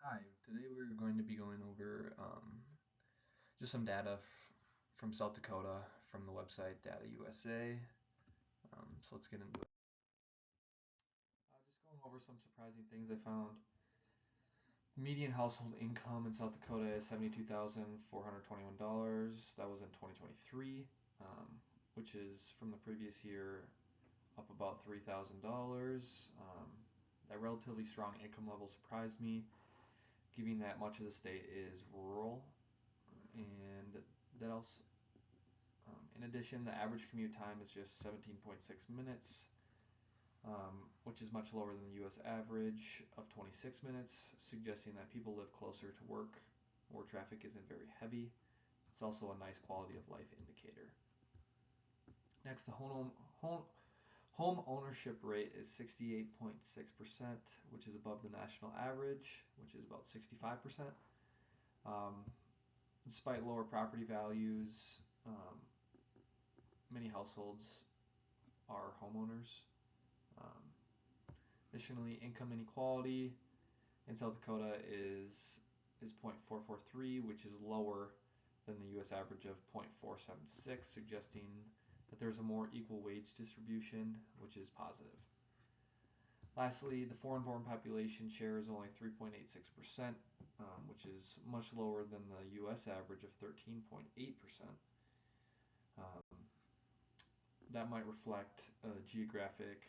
Hi, today we're going to be going over just some data from South Dakota from the website Data USA. So let's get into it. Just going over some surprising things I found. Median household income in South Dakota is $72,421. That was in 2023, which is from the previous year up about $3,000. That relatively strong income level surprised me, given that much of the state is rural. And that also, in addition, the average commute time is just 17.6 minutes, which is much lower than the U.S. average of 26 minutes, suggesting that people live closer to work where traffic isn't very heavy. It's also a nice quality of life indicator. Next, the home ownership rate is 68.6%, which is above the national average, which is about 65%. Despite lower property values, many households are homeowners. Um, Additionally, income inequality in South Dakota is 0.443, which is lower than the U.S. average of 0.476, suggesting that there's a more equal wage distribution, which is positive. Lastly, the foreign-born population share is only 3.86%, which is much lower than the U.S. average of 13.8%. That might reflect a geographic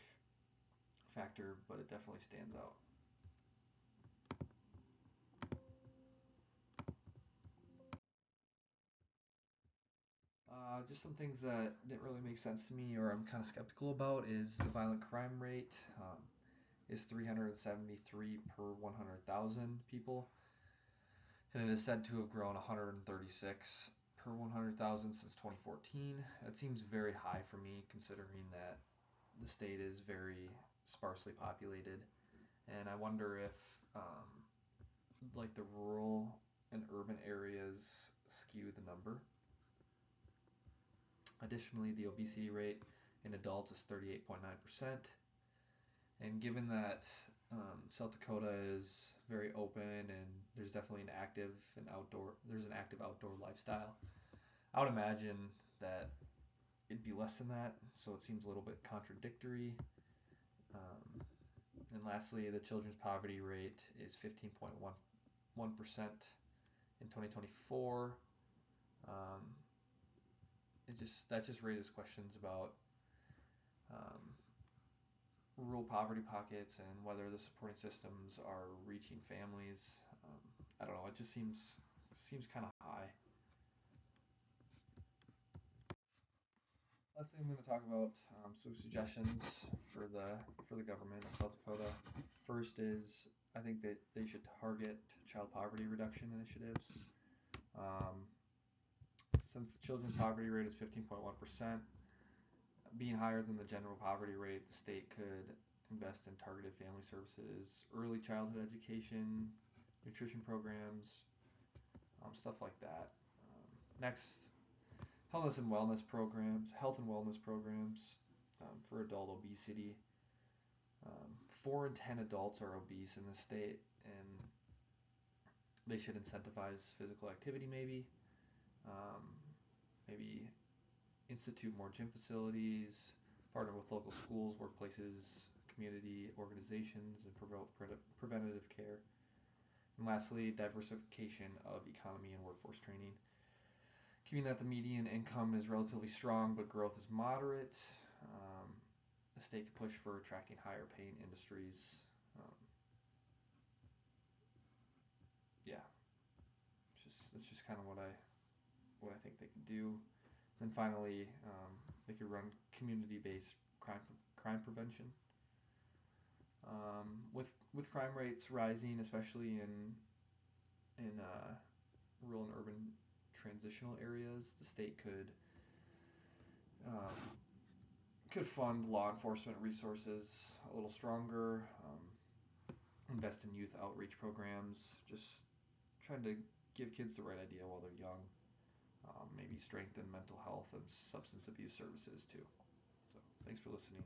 factor, but it definitely stands out. Just some things that didn't really make sense to me or I'm kind of skeptical about is the violent crime rate is 373 per 100,000 people, and it is said to have grown 136 per 100,000 since 2014. That seems very high for me, considering that the state is very sparsely populated, and I wonder if like the rural and urban areas skew the number. Additionally, the obesity rate in adults is 38.9%. And given that South Dakota is very open and there's definitely an active outdoor lifestyle, I would imagine that it'd be less than that. So it seems a little bit contradictory. And lastly, the children's poverty rate is 15.11% in 2024. Um, that just raises questions about um, rural poverty pockets and whether the supporting systems are reaching families. I don't know. It just seems kind of high. Lastly, I'm going to talk about some suggestions for the government of South Dakota. First is I think that they should target child poverty reduction initiatives. Um, since the children's poverty rate is 15.1%, being higher than the general poverty rate, the state could invest in targeted family services, early childhood education, nutrition programs, stuff like that. Next, health and wellness programs for adult obesity. 4 in 10 adults are obese in the state, and they should incentivize physical activity maybe. Um, Maybe institute more gym facilities, partner with local schools, workplaces, community organizations, and promote preventative care. And lastly, diversification of economy and workforce training. Given that the median income is relatively strong but growth is moderate, the state could push for attracting higher paying industries. Um, yeah, that's just kind of what I think they can do. Then finally, they could run community-based crime prevention. With crime rates rising, especially in rural and urban transitional areas, the state um, could fund law enforcement resources a little stronger, invest in youth outreach programs, just trying to give kids the right idea while they're young, maybe strengthen mental health and substance abuse services too. So thanks for listening.